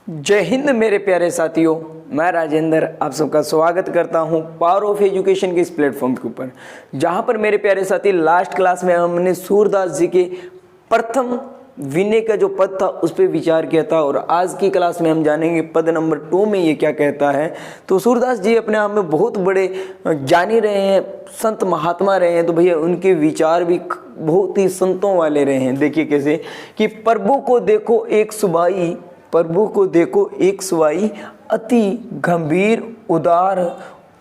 जय हिंद मेरे प्यारे साथियों, मैं राजेंद्र आप सबका स्वागत करता हूं पावर ऑफ एजुकेशन के इस प्लेटफॉर्म के ऊपर, जहां पर मेरे प्यारे साथी लास्ट क्लास में हमने सूरदास जी के प्रथम विनय का जो पद था उस पर विचार किया था। और आज की क्लास में हम जानेंगे पद नंबर 2 में ये क्या कहता है। तो सूरदास जी अपने आप में बहुत बड़े ज्ञानी रहे हैं, संत महात्मा रहे हैं, तो भैया उनके विचार भी बहुत ही संतों वाले रहे हैं। देखिए कैसे कि प्रभु को देखो एक सुबाई, प्रभु को देखो एक सुवाई, अति गंभीर उदार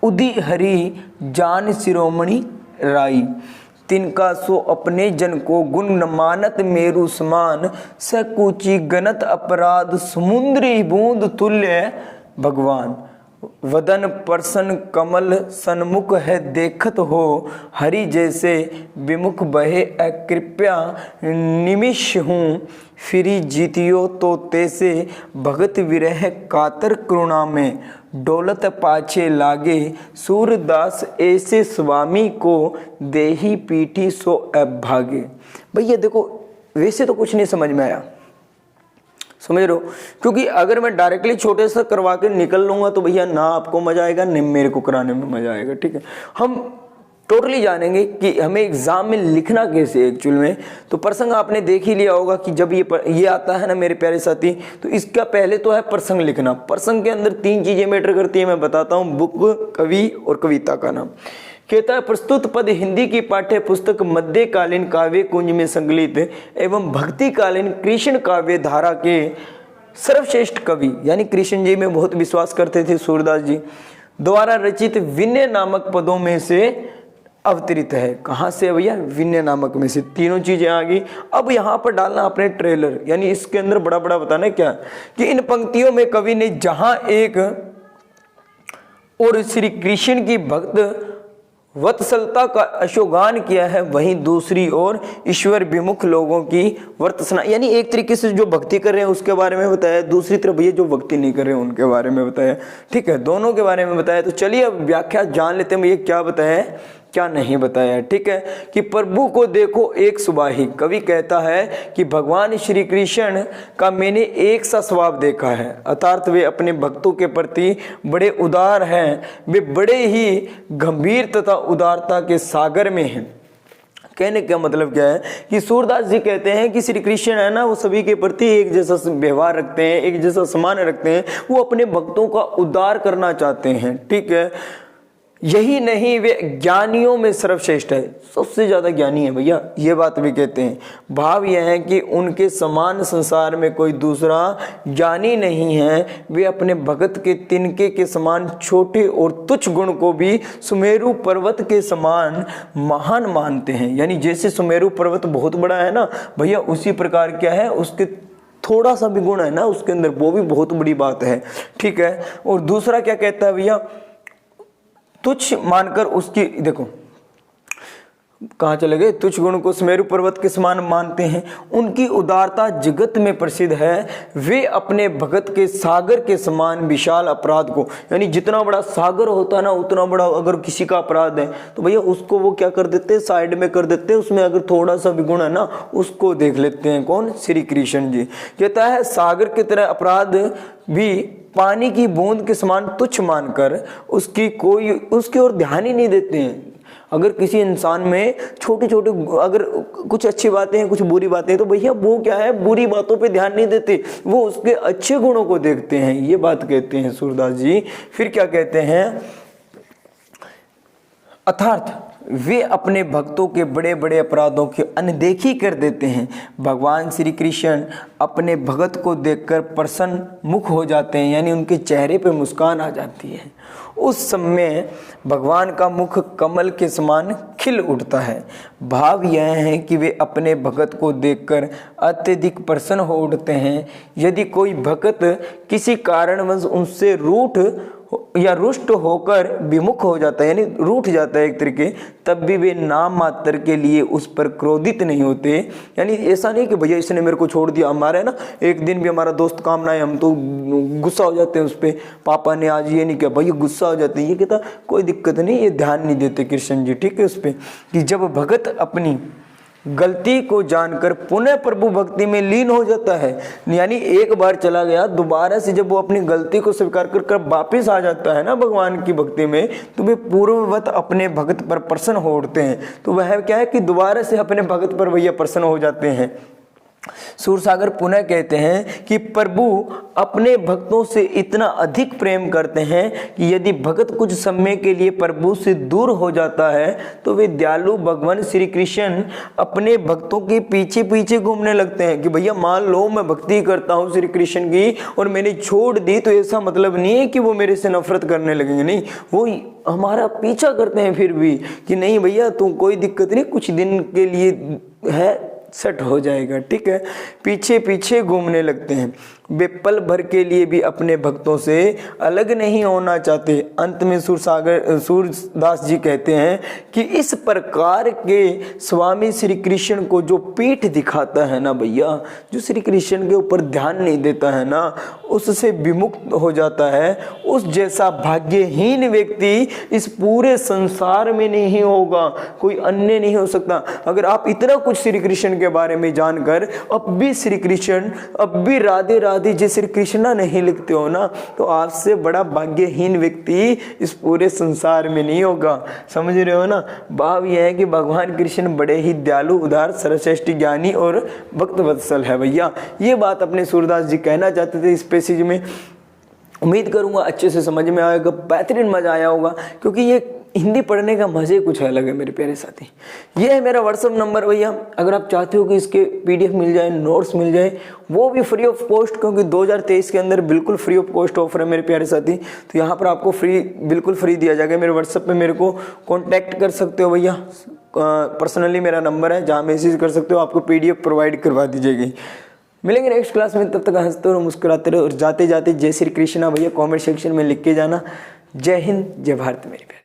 उदी हरि, जान शिरोमणि राई। तिनका सो अपने जन को गुण न मानत मेरु समान, सकूची गणत अपराध समुद्री बूंद तुल्य भगवान। वदन प्रसन्न कमल सन्मुख है देखत हो, हरि जैसे विमुख बहे अकृपया निमिष हूँ। फिरी जीतियो तो तैसे भगत विरह कातर करुणा में, डोलत पाछे लागे सूरदास ऐसे स्वामी को, देही पीठी सो अभागे। भैया देखो वैसे तो कुछ नहीं समझ में आया, समझ रहे हो, क्योंकि अगर मैं डायरेक्टली छोटे से करवा के निकल लूंगा तो भैया ना आपको मजा आएगा न मेरे को कराने में मजा आएगा। ठीक है, हम टोटली जानेंगे कि हमें एग्जाम में लिखना कैसे एक्चुअल में। तो प्रसंग आपने देख ही लिया होगा कि जब ये आता है ना मेरे प्यारे साथी, तो इसका पहले तो है प्रसंग लिखना। प्रसंग के अंदर 3 चीजें मैटर करती है, मैं बताता हूँ, बुक, कवि और कविता का नाम। कहता है प्रस्तुत पद हिंदी की पाठ्य पुस्तक मध्यकालीन काव्य कुंज में संकलित एवं भक्तिकालीन कृष्ण काव्य धारा के सर्वश्रेष्ठ कवि यानी कृष्ण जी में बहुत विश्वास करते थे सूरदास जी द्वारा रचित विनय नामक पदों में से अवतरित है। कहाँ से भैया? विनय नामक में से। तीनों चीजें आ गई। अब यहाँ पर डालना अपने ट्रेलर, यानी इसके अंदर बड़ा बड़ा बताना क्या कि इन पंक्तियों में कवि ने जहां एक और श्री कृष्ण की भक्त वत्सलता का अशोगान किया है, वहीं दूसरी ओर ईश्वर विमुख लोगों की वर्तसना, यानी एक तरीके से जो भक्ति कर रहे हैं उसके बारे में बताया, दूसरी तरफ ये जो भक्ति नहीं कर रहे हैं उनके बारे में बताया। ठीक है, दोनों के बारे में बताया। तो चलिए अब व्याख्या जान लेते हैं ये क्या बताया है क्या नहीं बताया। ठीक है, कि प्रभु को देखो एक सुबाही। कवि कहता है कि भगवान श्री कृष्ण का मैंने एक सा स्वभाव देखा है, अर्थात वे अपने भक्तों के प्रति बड़े उदार हैं, वे बड़े ही गंभीर तथा उदारता के सागर में हैं। कहने का मतलब क्या है कि सूरदास जी कहते हैं कि श्री कृष्ण है ना, वो सभी के प्रति एक जैसा व्यवहार रखते हैं, एक जैसा सम्मान रखते हैं, वो अपने भक्तों का उद्धार करना चाहते हैं। ठीक है, यही नहीं वे ज्ञानियों में सर्वश्रेष्ठ है, सबसे ज्यादा ज्ञानी है भैया, ये बात भी कहते हैं। भाव यह है कि उनके समान संसार में कोई दूसरा ज्ञानी नहीं है। वे अपने भगत के तिनके के समान छोटे और तुच्छ गुण को भी सुमेरु पर्वत के समान महान मानते हैं। यानी जैसे सुमेरु पर्वत बहुत बड़ा है ना भैया, उसी प्रकार क्या है, उसके थोड़ा सा भी गुण है ना उसके अंदर, वो भी बहुत बड़ी बात है। ठीक है, और दूसरा क्या कहता है भैया, तुच्छ मानकर उसकी, देखो कहाँ चले गए, तुच्छ गुण को सुमेरु पर्वत के समान मानते हैं। उनकी उदारता जगत में प्रसिद्ध है। वे अपने भगत के सागर के समान विशाल अपराध को, यानी जितना बड़ा सागर होता है ना उतना बड़ा अगर किसी का अपराध है तो भैया उसको वो क्या कर देते हैं, साइड में कर देते हैं। उसमें अगर थोड़ा सा भी गुण है ना उसको देख लेते हैं। कौन? श्री कृष्ण जी। कहता है सागर की तरह अपराध भी पानी की बूंद के समान तुच्छ मानकर उसकी ओर ध्यान ही नहीं देते हैं। अगर किसी इंसान में छोटी छोटी अगर कुछ अच्छी बातें हैं कुछ बुरी बातें हैं तो भैया वो क्या है, बुरी बातों पे ध्यान नहीं देते, वो उसके अच्छे गुणों को देखते हैं। ये बात कहते हैं सूरदास जी। फिर क्या कहते हैं, अर्थात वे अपने भक्तों के बड़े बड़े अपराधों की अनदेखी कर देते हैं। भगवान श्री कृष्ण अपने भगत को देखकर प्रसन्न मुख हो जाते हैं, यानी उनके चेहरे पे मुस्कान आ जाती है। उस समय भगवान का मुख कमल के समान खिल उठता है। भाव यह है कि वे अपने भगत को देखकर अत्यधिक प्रसन्न हो उठते हैं। यदि कोई भगत किसी कारणवश उनसे रूठ या रुष्ट होकर विमुख हो जाता है, यानी रूठ जाता है एक तरीके, तब भी वे नाम मात्र के लिए उस पर क्रोधित नहीं होते। यानी ऐसा नहीं कि भैया इसने मेरे को छोड़ दिया, हमारा है ना एक दिन भी हमारा दोस्त काम ना है हम तो गुस्सा हो जाते हैं उस पर, पापा ने आज ये नहीं किया भैया गुस्सा हो जाते हैं। ये कहता कोई दिक्कत नहीं, ये ध्यान नहीं देते कृष्ण जी। ठीक है, उस पर कि जब भगत अपनी गलती को जानकर पुनः प्रभु भक्ति में लीन हो जाता है। यानी एक बार चला गया, दोबारा से जब वो अपनी गलती को स्वीकार कर वापिस आ जाता है ना भगवान की भक्ति में, तो वे पूर्ववत अपने भक्त पर प्रसन्न हो उठते हैं। तो वह क्या है कि दोबारा से अपने भक्त पर भैया प्रसन्न हो जाते हैं। सूरसागर पुनः कहते हैं कि प्रभु अपने भक्तों से इतना अधिक प्रेम करते हैं कि यदि भक्त कुछ समय के लिए प्रभु से दूर हो जाता है तो वे दयालु भगवान श्री कृष्ण अपने भक्तों के पीछे पीछे घूमने लगते हैं कि भैया मान लो मैं भक्ति करता हूँ श्री कृष्ण की और मैंने छोड़ दी, तो ऐसा मतलब नहीं है कि वो मेरे से नफरत करने लगेंगे, नहीं, वो हमारा पीछा करते हैं फिर भी कि नहीं भैया तू कोई दिक्कत नहीं, कुछ दिन के लिए है सेट हो जाएगा, ठीक है। पीछे पीछे घूमने लगते हैं। वे पल भर के लिए भी अपने भक्तों से अलग नहीं होना चाहते। अंत में सूरदास जी कहते हैं कि इस प्रकार के स्वामी श्री कृष्ण को जो पीठ दिखाता है ना भैया, जो श्री कृष्ण के ऊपर ध्यान नहीं देता है ना, उससे विमुक्त हो जाता है, उस जैसा भाग्यहीन व्यक्ति इस पूरे संसार में नहीं होगा, कोई अन्य नहीं हो सकता। अगर आप इतना कुछ श्री कृष्ण के बारे में जानकर अब भी श्री कृष्ण, अब भी राधे राधे जय श्री कृष्णा नहीं लिखते हो ना, तो आपसे बड़ा भाग्यहीन व्यक्ति इस पूरे संसार में नहीं होगा। समझ रहे हो ना। भाव यह है कि भगवान कृष्ण बड़े ही दयालु, उदार, सर्वश्रेष्ठ, ज्ञानी और भक्त वत्सल है भैया। ये बात अपने सूरदास जी कहना चाहते थे इस पैसेज में। उम्मीद करूंगा अच्छे से समझ में आएगा, बेहतरीन मजा आया होगा, क्योंकि ये हिंदी पढ़ने का मजे कुछ अलग है मेरे प्यारे साथी। ये है मेरा व्हाट्सअप नंबर भैया। अगर आप चाहते हो कि इसके पीडीएफ मिल जाए, नोट्स मिल जाए, वो भी फ्री ऑफ कॉस्ट, क्योंकि 2023 के अंदर बिल्कुल फ्री ऑफ कॉस्ट ऑफर है मेरे प्यारे साथी। तो यहाँ पर आपको फ्री, बिल्कुल फ्री दिया जाएगा। मेरे व्हाट्सअप पे मेरे को कॉन्टैक्ट कर सकते हो भैया, पर्सनली मेरा नंबर है, जहाँ मैसेज कर सकते हो, आपको पीडीएफ प्रोवाइड करवा दी जाएगी। मिलेंगे नेक्स्ट क्लास में, तब तक हंसते रहो, मुस्कुराते रहो, और जाते जाते जय श्री कृष्णा भैया कमेंट सेक्शन में लिख के जाना। जय हिंद, जय भारत मेरे प्यारे।